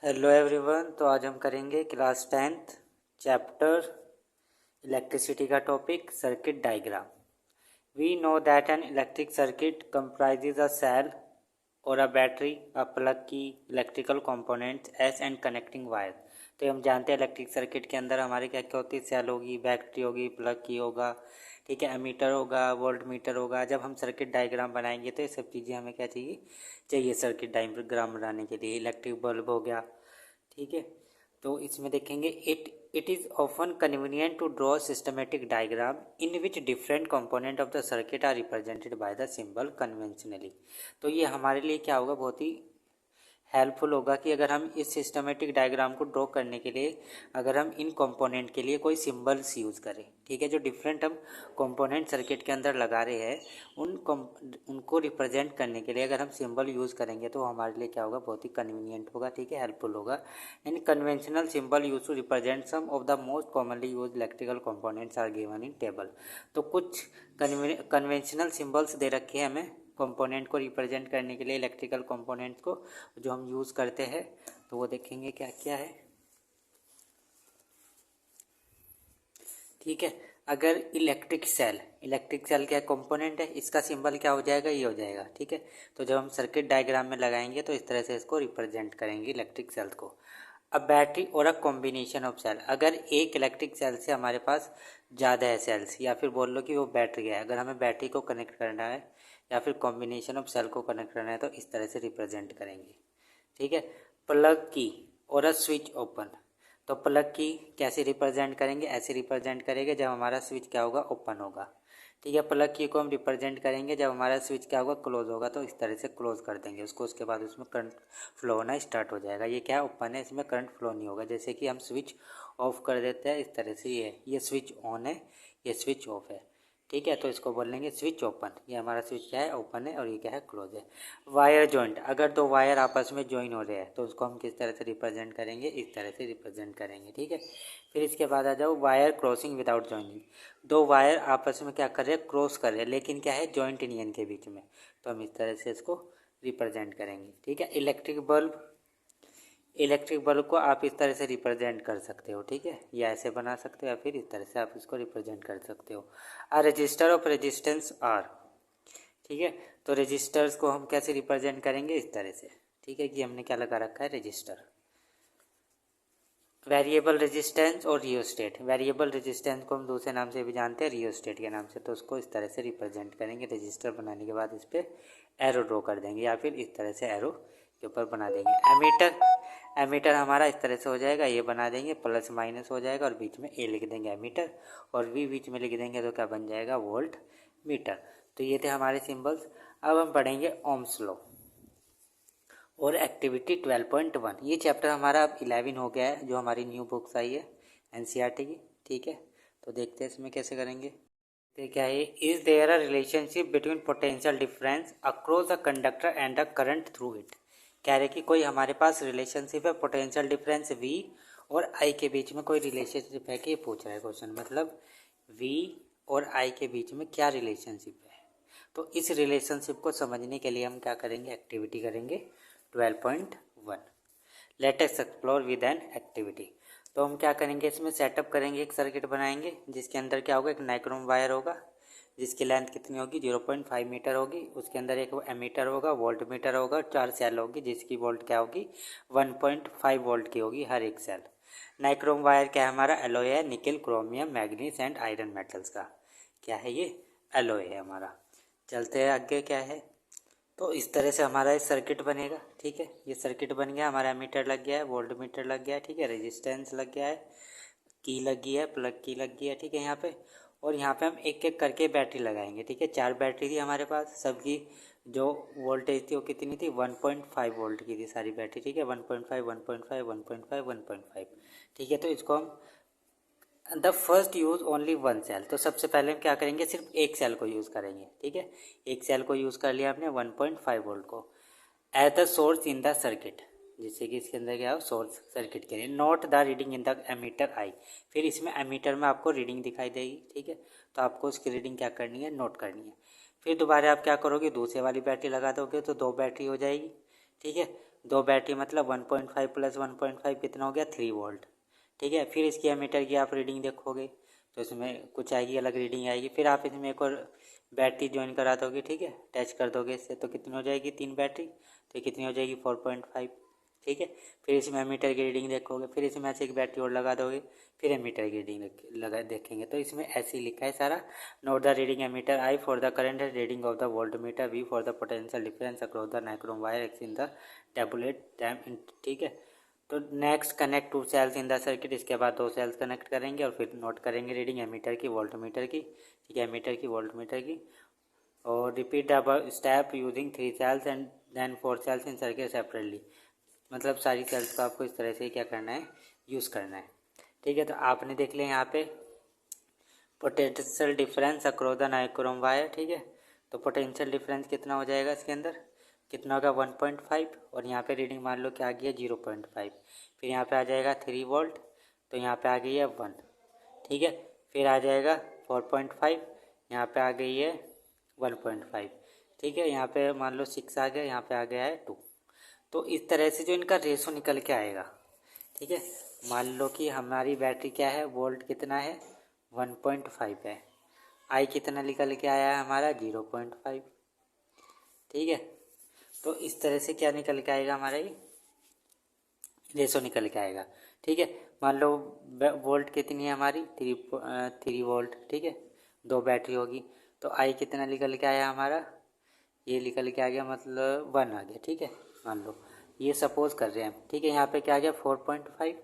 Hello everyone. तो आज हम करेंगे क्लास 10th चैप्टर इलेक्ट्रिसिटी का topic circuit diagram. We know that an electric circuit comprises a cell और a battery, a plug key, electrical components एस and connecting wire. तो हम जानते हैं इलेक्ट्रिक सर्किट के अंदर हमारी क्या क्या होती है, सेल होगी, बैटरी होगी, प्लग की होगा, ठीक है, एमीटर होगा, वोल्ट मीटर होगा। जब हम सर्किट डायग्राम बनाएंगे तो ये सब चीज़ें हमें क्या चाहिए सर्किट डायग्राम बनाने के लिए। इलेक्ट्रिक बल्ब हो गया, ठीक है। तो इसमें देखेंगे it is often convenient to draw systematic diagram in which different component of the circuit are represented by the symbol conventionally. तो ये हमारे लिए क्या होगा, बहुत ही हेल्पफुल होगा कि अगर हम इस सिस्टमेटिक डायग्राम को ड्रॉ करने के लिए अगर हम इन कंपोनेंट के लिए कोई सिंबल्स यूज़ करें, ठीक है, जो डिफरेंट हम कंपोनेंट सर्किट के अंदर लगा रहे हैं उनको रिप्रेजेंट करने के लिए अगर हम सिंबल यूज़ करेंगे तो हमारे लिए क्या होगा, बहुत ही कन्वीनियंट होगा, ठीक है, हेल्पफुल होगा। यानी conventional symbol use to represent some of the most commonly use electrical components are given in table. तो कुछ कन्वेंशनल सिंबल्स दे रखे हैं हमें कंपोनेंट को रिप्रेजेंट करने के लिए, इलेक्ट्रिकल कंपोनेंट को जो हम यूज़ करते हैं। तो वो देखेंगे क्या क्या है, ठीक है। अगर इलेक्ट्रिक सेल क्या कंपोनेंट है, इसका सिंबल क्या हो जाएगा, ये हो जाएगा, ठीक है। तो जब हम सर्किट डायग्राम में लगाएंगे तो इस तरह से इसको रिप्रेजेंट करेंगे इलेक्ट्रिक सेल को। अब बैटरी और अ कॉम्बिनेशन ऑफ सेल, अगर एक इलेक्ट्रिक सेल से हमारे पास ज़्यादा है सेल्स, या फिर बोल लो कि वो बैटरी है, अगर हमें बैटरी को कनेक्ट करना है या फिर कॉम्बिनेशन ऑफ सेल को कनेक्ट करना है तो इस तरह से रिप्रेजेंट करेंगे, ठीक है। प्लग की और अ स्विच ओपन, तो प्लग की कैसे रिप्रेजेंट करेंगे, ऐसे रिप्रेजेंट करेंगे जब हमारा स्विच क्या होगा, ओपन होगा, ठीक है। प्लग की को हम रिप्रेजेंट करेंगे जब हमारा स्विच क्या होगा, क्लोज होगा, तो इस तरह से क्लोज कर देंगे उसको। उसके बाद उसमें करंट फ्लो होना स्टार्ट हो जाएगा। ये क्या ओपन है, इसमें करंट फ्लो नहीं होगा। जैसे कि हम स्विच ऑफ कर देते हैं इस तरह से, ये स्विच ऑन है, ये स्विच ऑफ है, ठीक है। तो इसको बोल लेंगे स्विच ओपन। ये हमारा स्विच क्या है, ओपन है, और ये क्या है, क्लोज है। वायर जॉइंट, अगर दो वायर आपस में ज्वाइन हो रहे हैं तो उसको हम किस तरह से रिप्रेजेंट करेंगे, इस तरह से रिप्रेजेंट करेंगे, ठीक है। फिर इसके बाद आ जाओ वायर क्रॉसिंग विदाउट जॉइनिंग, दो वायर आपस में क्या कर रहे हैं, क्रॉस कर रहे हैं, लेकिन क्या है, जॉइंट नहीं है इनके बीच में, तो हम इस तरह से इसको रिप्रेजेंट करेंगे, ठीक है। इलेक्ट्रिक बल्ब को आप इस तरह से रिप्रेजेंट कर सकते हो, ठीक है, या ऐसे बना सकते हो या फिर इस तरह से आप इसको रिप्रेजेंट कर सकते हो। आ रजिस्टर ऑफ रेजिस्टेंस आर, ठीक है। तो रजिस्टर्स को हम कैसे रिप्रेजेंट करेंगे, इस तरह से, ठीक है, कि हमने क्या लगा रखा है, रजिस्टर। वेरिएबल रेजिस्टेंस और रियोस्टेट, वेरिएबल रेजिस्टेंस को हम दूसरे नाम से भी जानते हैं, रियोस्टेट के नाम से। तो उसको इस तरह से रिप्रेजेंट करेंगे। रजिस्टर बनाने के बाद इस पर एरो ड्रॉ कर देंगे या फिर इस तरह से एरो के ऊपर बना देंगे। एमीटर हमारा इस तरह से हो जाएगा, ये बना देंगे, प्लस माइनस हो जाएगा और बीच में ए लिख देंगे एमीटर, और वी बीच में लिख देंगे तो क्या बन जाएगा, वोल्ट मीटर। तो ये थे हमारे सिंबल्स। अब हम पढ़ेंगे ओम्स लॉ और एक्टिविटी 12.1। ये चैप्टर हमारा अब 11 हो गया है, जो हमारी न्यू बुक्स आई है एनसीईआरटी की, ठीक है। तो देखते हैं इसमें कैसे करेंगे। तो क्या है, is there a relationship between potential difference across the conductor and the current through it. कह रहे कि कोई हमारे पास रिलेशनशिप है पोटेंशियल डिफरेंस वी और आई के बीच में, कोई रिलेशनशिप है कि ये पूछ रहा है क्वेश्चन, मतलब वी और आई के बीच में क्या रिलेशनशिप है। तो इस रिलेशनशिप को समझने के लिए हम क्या करेंगे, एक्टिविटी करेंगे 12.1। Let us explore with an activity. तो हम क्या करेंगे, इसमें सेटअप करेंगे, एक सर्किट बनाएंगे जिसके अंदर क्या होगा, एक नाइक्रोम वायर होगा जिसकी लेंथ कितनी होगी, 0.5 मीटर होगी। उसके अंदर एक एमीटर होगा, वोल्ट मीटर होगा, 4 सेल होगी जिसकी वोल्ट क्या होगी, 1.5 वोल्ट की होगी हर एक सेल। नाइक्रोम वायर क्या है हमारा, एलॉय है, निकल, chromium, manganese and iron metals का क्या है, ये एलॉय है हमारा। चलते हैं आगे क्या है। तो इस तरह से हमारा एक सर्किट बनेगा, ठीक है। ये सर्किट बन गया, हमारा मीटर लग गया है, वोल्ट मीटर लग गया है, ठीक है, रेजिस्टेंस लग गया है, की लगी है, प्लग की लग गई है, ठीक है, यहाँ पे। और यहाँ पे हम एक एक करके बैटरी लगाएंगे, ठीक है। 4 बैटरी थी हमारे पास, सबकी जो वोल्टेज थी वो कितनी थी, 1.5 वोल्ट की थी सारी बैटरी, ठीक है, 1.5 1.5 1.5 1.5, ठीक है। तो इसको हम the first use only one cell, तो सबसे पहले हम क्या करेंगे, सिर्फ एक सेल को यूज़ करेंगे, ठीक है। एक सेल को यूज़ कर लिया आपने 1.5 वोल्ट को as the source in the circuit, जिससे कि इसके अंदर क्या हो, सोर्स सर्किट के लिए। Note the reading in the ammeter I, फिर इसमें एमीटर में आपको रीडिंग दिखाई देगी, ठीक है। तो आपको उसकी रीडिंग क्या करनी है, नोट करनी है। फिर दोबारा आप क्या करोगे, दूसरे वाली बैटरी लगा दोगे तो 2 बैटरी हो जाएगी, ठीक है। 2 बैटरी मतलब 1.5 प्लस 1.5 कितना हो गया 3 वोल्ट। ठीक है, फिर इसकी एमीटर की आप रीडिंग देखोगे तो इसमें कुछ आएगी, अलग रीडिंग आएगी। फिर आप इसमें एक और बैटरी ज्वाइन करा दोगे, ठीक है, अटैच कर दोगे इससे, तो कितनी हो जाएगी 3 बैटरी, तो कितनी हो जाएगी 4.5। ठीक है, फिर इसमें एमीटर की रीडिंग देखोगे, फिर इसमें ऐसे एक बैटरी और लगा दोगे, फिर एमीटर की रीडिंग लगा देखेंगे। तो इसमें ऐसे ही लिखा है सारा, note the reading ammeter I for the current reading of the volt meter, V for the potential difference across the nichrome wire X in the tabulate time. ठीक है, तो next connect 2 cells in the circuit, इसके बाद 2 sales connect करेंगे और फिर note करेंगे reading ammeter की वोल्ट मीटर की। ठीक है, एमीटर की वोल्ट मीटर की, और repeat the above step using 3 cells and then 4 cells in circuit separately. मतलब सारी सेल्स को आपको इस तरह से क्या करना है, यूज़ करना है। ठीक है, तो आपने देख लिया यहाँ पे potential difference across the nichrome wire. ठीक है, तो पोटेंशियल डिफरेंस कितना हो जाएगा इसके अंदर, कितना होगा 1.5, और यहाँ पे रीडिंग मान लो क्या आ गया 0.5। फिर यहाँ पे आ जाएगा 3 वोल्ट, तो यहाँ पे आ गई है 1। ठीक है, फिर आ जाएगा 4.5, यहाँ पे आ गई है 1.5। ठीक है, यहाँ पे मान लो 6 आ गया, यहाँ पे आ गया है 2। तो इस तरह से जो इनका रेशो निकल के आएगा। ठीक है, मान लो कि हमारी बैटरी क्या है, वोल्ट कितना है 1.5 है, आई कितना निकल के आया है हमारा 0.5। ठीक है, तो इस तरह से क्या निकल के आएगा हमारा, ये रेशो निकल के आएगा। ठीक है, मान लो वोल्ट कितनी है हमारी 3 वोल्ट। ठीक है, 2 बैटरी होगी, तो आई कितना निकल के आया हमारा, ये निकल के आ गया मतलब 1 आ गया। ठीक है, मान लो ये सपोज कर रहे हैं हम। ठीक है, यहाँ पे क्या आ गया 4.5,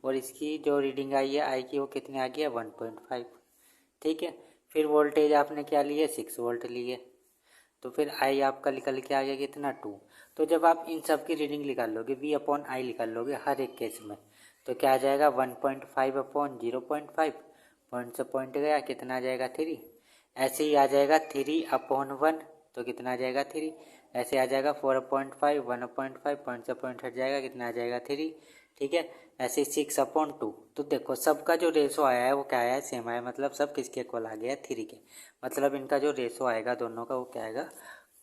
और इसकी जो रीडिंग आई है आई की वो कितनी आ गई है 1.5। ठीक है, फिर वोल्टेज आपने क्या लिए 6 वोल्ट लिए, तो फिर आई आपका निकल के आ गया कितना 2। तो जब आप इन सब की रीडिंग निकाल लोगे V अपॉन आई निकाल लोगे हर एक केस में, तो क्या आ जाएगा 1.5 अपॉन 0.5, पॉइंट से पॉइंट गया कितना आ जाएगा 3। ऐसे ही आ जाएगा 3 अपॉन 1, तो कितना आ जाएगा 3। ऐसे आ जाएगा 4.5, 1.5, पॉइंट से पॉइंट हट जाएगा, कितना आ जाएगा 3। ठीक है, ऐसे 6 अपॉन 2। तो देखो सबका जो रेशो आया है वो क्या आया है, सेम आया, मतलब सब किसके इक्वल आ गया है 3 के। मतलब इनका जो रेशो आएगा दोनों का वो क्या आएगा,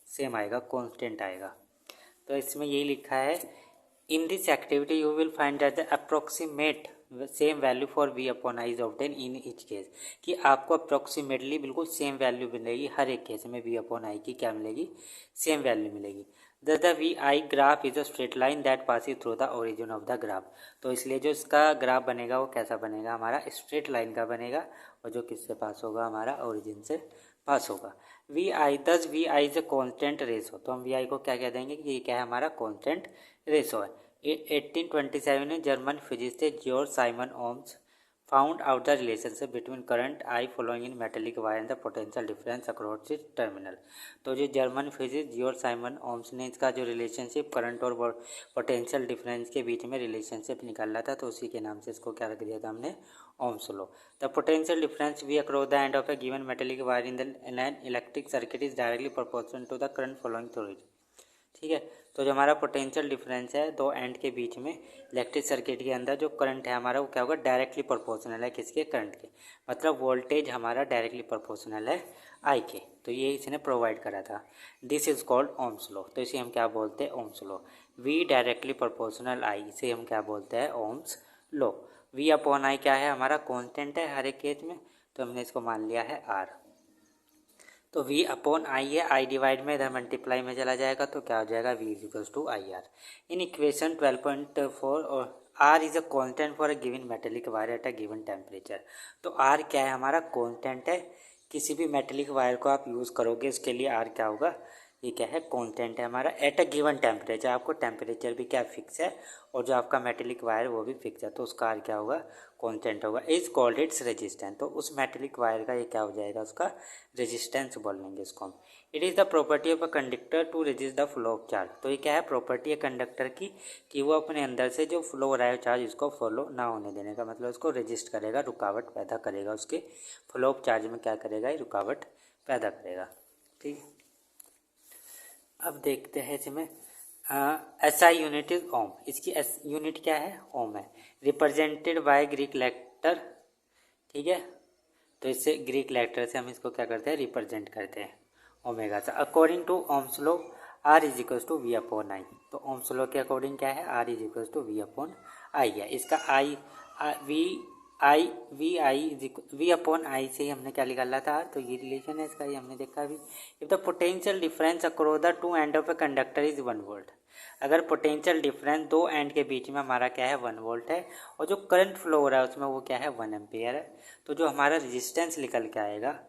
सेम आएगा, कांस्टेंट आएगा। तो इसमें यही लिखा है, in this activity you will find that the approximate same value for V upon I is obtain in each case, कि आपको अप्रोक्सीमेटली बिल्कुल सेम वैल्यू मिलेगी हर एक केस में, V अपॉन आई की क्या मिलेगी, सेम वैल्यू मिलेगी। The V I graph is a straight line that passes through the origin of the graph. तो इसलिए जो इसका ग्राफ बनेगा वो कैसा बनेगा हमारा, स्ट्रेट लाइन का बनेगा, और जो किससे पास होगा हमारा, ओरिजिन से पास होगा। V I this V I is a constant ratio, तो हम वी आई को क्या कह देंगे कि ये क्या है हमारा कॉन्स्टेंट रेशो है। 1827 में German physicist George Simon Ohm's found out the relationship between current I flowing in metallic wire and the potential difference across its terminal. तो जो German physicist George Simon Ohm's ने इसका जो रिलेशनशिप करंट और potential difference के बीच में relationship निकाला था, तो उसी के नाम से इसको क्या रख दिया था हमने, Ohm's law. The potential difference V across the end of a given metallic wire in an electric circuit is directly proportional to the current flowing through it. ठीक है, तो जो हमारा पोटेंशियल डिफरेंस है दो एंड के बीच में इलेक्ट्रिक सर्किट के अंदर जो करंट है हमारा वो क्या होगा, डायरेक्टली प्रोपोर्शनल है किसके, करंट के, मतलब वोल्टेज हमारा डायरेक्टली प्रोपोर्शनल है आई के। तो ये इसने प्रोवाइड करा था। This is called Ohm's law, तो इसे हम क्या बोलते हैं, Ohm's law. V directly proportional I, इसे हम क्या बोलते हैं, Ohm's law. V upon I क्या है हमारा, कॉन्स्टेंट है हर एक केस में, तो हमने इसको मान लिया है आर। तो V अपॉन आई है, आई डिवाइड में इधर मल्टीप्लाई में चला जाएगा, तो क्या हो जाएगा V equals to I R. In equation 12.4 और R is a constant for a given metallic wire at a given temperature. तो R क्या है हमारा, कांस्टेंट है, किसी भी मेटेलिक वायर को आप यूज़ करोगे उसके लिए R क्या होगा, ये क्या है, कांस्टेंट है हमारा एट अ गिवन टेम्परेचर। आपको टेम्परेचर भी क्या फिक्स है, और जो आपका मेटेलिक वायर वो भी फिक्स है, तो उसका R क्या होगा, कांस्टेंट होगा। इज कॉल्ड इट्स रेजिस्टेंस, तो उस मेटेलिक वायर का ये क्या हो जाएगा, उसका रेजिस्टेंस बोल लेंगे इसको हम। It is the property of a conductor to resist the flow of charge. तो ये क्या है, प्रॉपर्टी है कंडक्टर की कि वो अपने अंदर से जो फ्लो हो रहा है चार्ज इसको फॉलो ना होने देने का, मतलब उसको रेजिस्ट करेगा, रुकावट पैदा करेगा, उसके फ्लो ऑफ चार्ज में क्या करेगा, ये रुकावट पैदा करेगा। ठीक है, अब देखते हैं इसमें एस आई यूनिट इज ओम। इसकी एस यूनिट क्या है, ओम है, रिप्रेजेंटेड बाय ग्रीक लेटर। ठीक है, तो इससे ग्रीक लेटर से हम इसको क्या करते हैं, रिप्रेजेंट करते हैं ओमेगा से। According to Ohm's law R is equal to V upon I. तो ओम्स लॉ के अकॉर्डिंग क्या है, R is equal to V upon I है। इसका V अपॉन आई से ही हमने क्या निकाला था, तो ये रिलेशन है इसका, ये हमने देखा अभी। If the potential difference across the two and of a conductor is 1 volt, अगर पोटेंशियल डिफरेंस दो एंड के बीच में हमारा क्या है 1 वोल्ट है, और जो करंट फ्लो हो रहा है उसमें वो क्या है 1 एम्पियर है, तो जो हमारा रेजिस्टेंस निकल के आएगा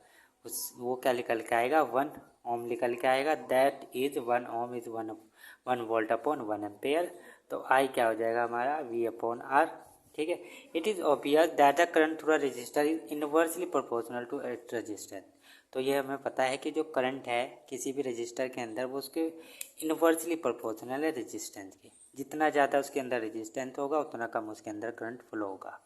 वो क्या निकल के आएगा 1 ओम निकल के आएगा। That is 1 ohm is 1 volt upon 1 ampere. तो आई क्या हो जाएगा हमारा V अपॉन आर। ठीक है, it is obvious that the current through resistor is inversely proportional to its resistance. तो ये हमें पता है कि जो करंट है किसी भी रजिस्टर के अंदर वो उसके इनवर्सली प्रोपोर्शनल है रेजिस्टेंस के। जितना ज़्यादा उसके अंदर रेजिस्टेंस होगा उतना कम उसके अंदर करंट फ्लो होगा,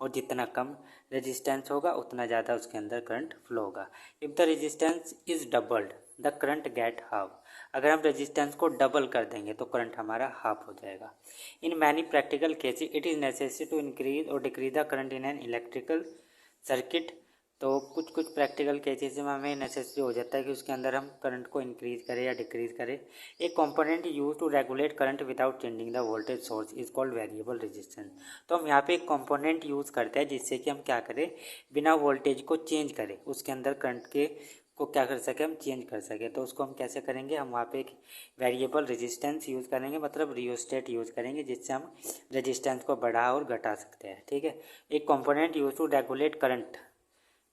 और जितना कम रेजिस्टेंस होगा उतना ज़्यादा उसके अंदर करंट फ्लो होगा। If the resistance is doubled the current gate half, अगर हम रेजिस्टेंस को डबल कर देंगे तो करंट हमारा हाफ हो जाएगा। In many practical cases it is necessary to increase और decrease the current in an electrical circuit. तो कुछ प्रैक्टिकल केसेस में हमें नेसेसरी हो जाता है कि उसके अंदर हम करंट को इंक्रीज करें या डिक्रीज करें। एक component use to regulate current without changing the voltage source is called variable resistance. तो हम यहाँ पे एक कंपोनेंट यूज़ करते हैं जिससे कि हम क्या करें, बिना वोल्टेज को चेंज करें उसके अंदर करंट के को क्या कर सके, हम चेंज कर सके। तो उसको हम कैसे करेंगे, हम वहाँ पे एक वेरिएबल रेजिस्टेंस यूज़ करेंगे, मतलब रियोस्टेट यूज़ करेंगे, जिससे हम रेजिस्टेंस को बढ़ा और घटा सकते हैं। ठीक है, एक component use to regulate current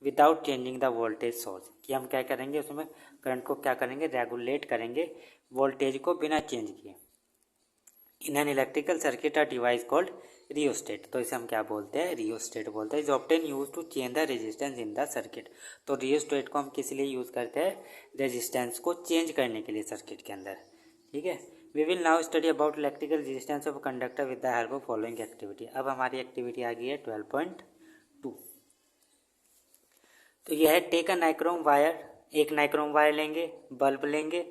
without changing the voltage source, कि हम क्या करेंगे उसमें करंट को क्या करेंगे, रेगुलेट करेंगे वोल्टेज को बिना चेंज किए। In an electrical circuit a device called rheostat. तो इसे हम क्या बोलते हैं, रियोस्टेट बोलते हैं। Is often use to change the resistance in the circuit. तो रियोस्टेट को हम किस लिए यूज़ करते हैं, रेजिस्टेंस को चेंज करने के लिए सर्किट के अंदर। ठीक है, we will now study about electrical resistance of conductor with the help of following activity. अब हमारी एक्टिविटी आ गई है 12.2। तो यह है टेक अ नाइक्रोम वायर, एक नाइक्रोम वायर लेंगे, बल्ब लेंगे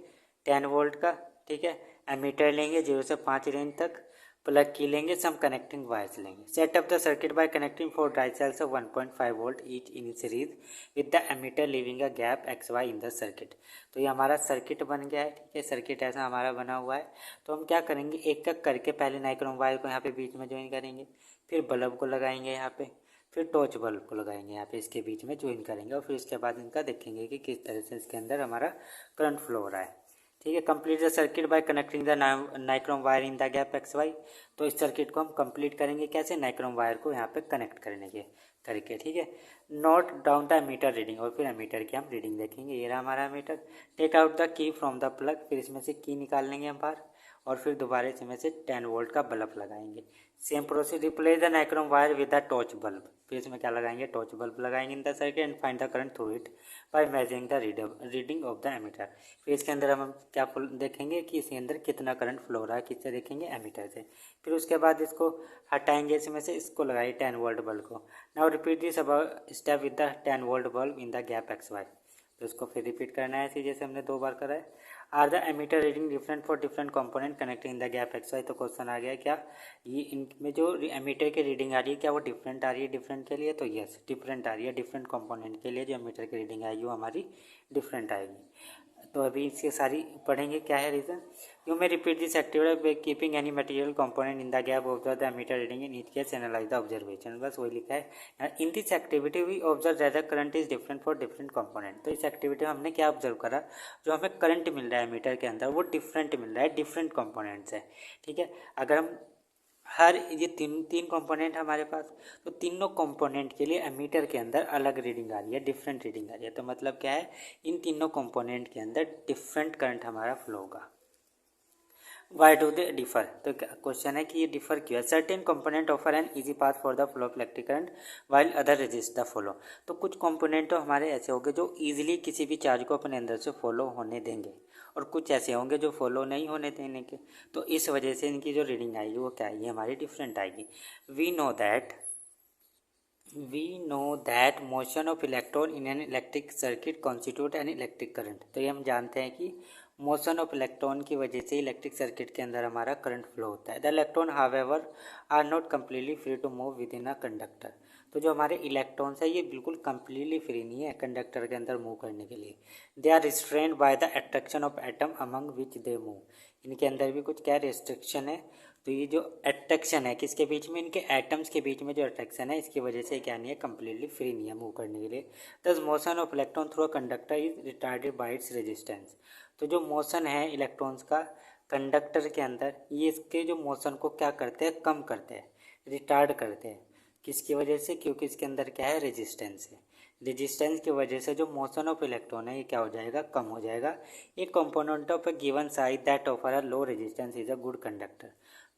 10 वोल्ट का, ठीक है, एमीटर लेंगे 0 से 5 रेंज तक, प्लग की लेंगे, सम कनेक्टिंग वायर्स लेंगे। Set up the circuit by connecting 4 dry cells of 1.5 volt each in series with the ammeter leaving a gap XY in the circuit. तो ये हमारा सर्किट बन गया है। ठीक है, सर्किट ऐसा हमारा बना हुआ है। तो हम क्या करेंगे, एक एक करके पहले नाइक्रोम वायर को यहाँ पे बीच में ज्वाइन करेंगे, फिर बल्ब को लगाएंगे यहाँ पे, फिर टॉर्च बल्ब को लगाएंगे यहाँ पे इसके बीच में ज्वाइन करेंगे, और फिर इसके बाद इनका देखेंगे कि किस तरह से इसके अंदर हमारा करंट फ्लो हो रहा है। ठीक है, complete the circuit by connecting the nichrome wire in the gap XY। तो इस सर्किट को हम कंप्लीट करेंगे कैसे, नाइक्रोम वायर को यहाँ पे कनेक्ट करने के करके। ठीक है, note down the meter reading, और फिर मीटर की हम रीडिंग देखेंगे। ये रहा हमारा meter. Take out the key from the plug, फिर इसमें से की निकाल लेंगे हम बाहर, और फिर दोबारा इसमें से 10 वोल्ट का बल्ब लगाएंगे। Same process, replace the nichrome wire with the torch bulb, फिर इसमें क्या लगाएंगे, टॉर्च बल्ब लगाएंगे in the circuit and find the current through it by measuring the reading of the ammeter. फिर इसके अंदर हम क्या देखेंगे कि इसके अंदर कितना करंट फ्लो हो रहा है, किससे देखेंगे, एमीटर से। फिर उसके बाद इसको हटाएंगे इसमें से, इसको लगाइए 10 वोल्ट बल्ब को। Now repeat this step with the 10 volt bulb in the gap XY। तो इसको फिर रिपीट करना है ऐसे जैसे हमने 2 बार करा है। Are the ammeter reading different for different component connecting in the gap XY। तो क्वेश्चन आ गया क्या, ये इनमें जो एमीटर की रीडिंग आ रही है क्या वो डिफरेंट आ रही है डिफरेंट के लिए, तो यस डिफरेंट आ रही है। डिफरेंट कंपोनेंट के लिए जो एमीटर की रीडिंग आएगी वो हमारी डिफरेंट आएगी। तो अभी इसके सारी पढ़ेंगे क्या है reason. You may repeat this activity by keeping any material component in the gap observe the ammeter reading in each case analyse the observation. बस वही लिखा है। In this activity we observe that the current is different for different component. तो इस activity में हमने क्या observe करा, जो हमें करंट मिल रहा है मीटर के अंदर वो डिफरेंट मिल रहा है, डिफरेंट कंपोनेंट्स है। ठीक है, अगर हम हर ये तीन कंपोनेंट हमारे पास, तो तीनों कंपोनेंट के लिए एमीटर के अंदर अलग रीडिंग आ रही है, डिफरेंट रीडिंग आ रही है। तो मतलब क्या है, इन तीनों कंपोनेंट के अंदर डिफरेंट करंट हमारा फ्लो होगा। वाई डू दे डिफर, तो क्वेश्चन है कि ये डिफर क्यों है। Certain component offer an easy path for the flow of electric current while other resist the follow. तो कुछ कंपोनेंट तो हमारे ऐसे होंगे जो इजीली किसी भी चार्ज को अपने अंदर से फॉलो होने देंगे, और कुछ ऐसे होंगे जो फॉलो नहीं होने देने के। तो इस वजह से इनकी जो रीडिंग आएगी वो क्या आएगी, हमारी डिफरेंट आएगी। We know that motion of electron in an electric circuit constitute an electric current. तो ये हम जानते हैं कि मोशन ऑफ इलेक्ट्रॉन की वजह से इलेक्ट्रिक सर्किट के अंदर हमारा करंट फ्लो होता है। The electron however are not completely free to move within a conductor. तो जो हमारे इलेक्ट्रॉन्स है ये बिल्कुल कम्प्लीटली फ्री नहीं है कंडक्टर के अंदर मूव करने के लिए। They are restrained by the attraction of atom among which they move. इनके अंदर भी कुछ क्या रिस्ट्रिक्शन है, तो ये जो अट्रैक्शन है किसके बीच में, इनके एटम्स के बीच में जो अट्रैक्शन है इसकी वजह से क्या नहीं है, कम्प्लीटली फ्री नहीं है मूव करने के लिए। दस motion of electron through a conductor is retarded bye its resistance. तो जो मोशन है इलेक्ट्रॉन्स का कंडक्टर के अंदर, ये इसके जो मोशन को क्या करते हैं, कम करते हैं, रिटार्ड करते हैं। किसकी वजह से, क्योंकि इसके अंदर क्या है, रेजिस्टेंस है। रेजिस्टेंस की वजह से जो मोशन ऑफ इलेक्ट्रॉन है ये क्या हो जाएगा, कम हो जाएगा। एक component of a given size that offer a low resistance is a good conductor.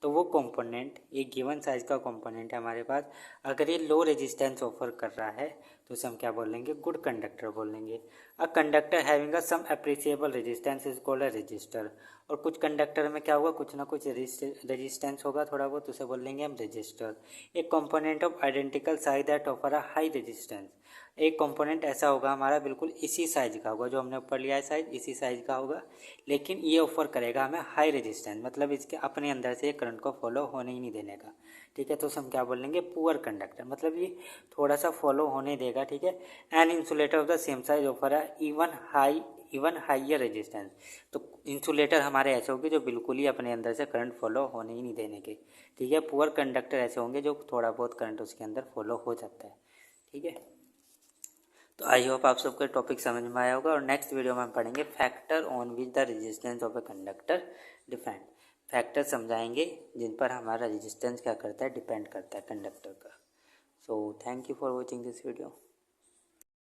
तो वो कंपोनेंट, एक गिवन साइज का कंपोनेंट है हमारे पास, अगर ये लो रेजिस्टेंस ऑफर कर रहा है तो उसे हम क्या बोलेंगे, गुड कंडक्टर बोलेंगे। A conductor having a some appreciable resistance is called a resistor. और कुछ कंडक्टर में क्या होगा, कुछ ना कुछ रेजिस्टेंस होगा थोड़ा बहुत, उसे बोलेंगे हम रेजिस्टर। एक component of identical size that offer a high resistance. एक कंपोनेंट ऐसा होगा हमारा बिल्कुल इसी साइज का होगा, जो हमने ऊपर लिया है साइज इसी साइज का होगा, लेकिन ये ऑफर करेगा हमें हाई रेजिस्टेंस, मतलब इसके अपने अंदर से करंट को फॉलो होने ही नहीं देने का। ठीक है, तो हम क्या बोलेंगे, पुअर कंडक्टर, मतलब ये थोड़ा सा फॉलो होने देगा। ठीक है, an insulator of the same size offer है इवन हाइयर रेजिस्टेंस। तो इंसुलेटर हमारे ऐसे होंगे जो बिल्कुल ही अपने अंदर से करंट फॉलो होने ही नहीं देने के। ठीक है, पुअर कंडक्टर ऐसे होंगे जो थोड़ा बहुत करंट उसके अंदर फॉलो हो सकता है। ठीक है, तो आई होप आप सबको टॉपिक समझ में आया होगा। और नेक्स्ट वीडियो में हम पढ़ेंगे factor on which the resistance of a conductor depend. Factor समझाएंगे जिन पर हमारा रेजिस्टेंस क्या करता है, डिपेंड करता है कंडक्टर का। So thank you for watching this video.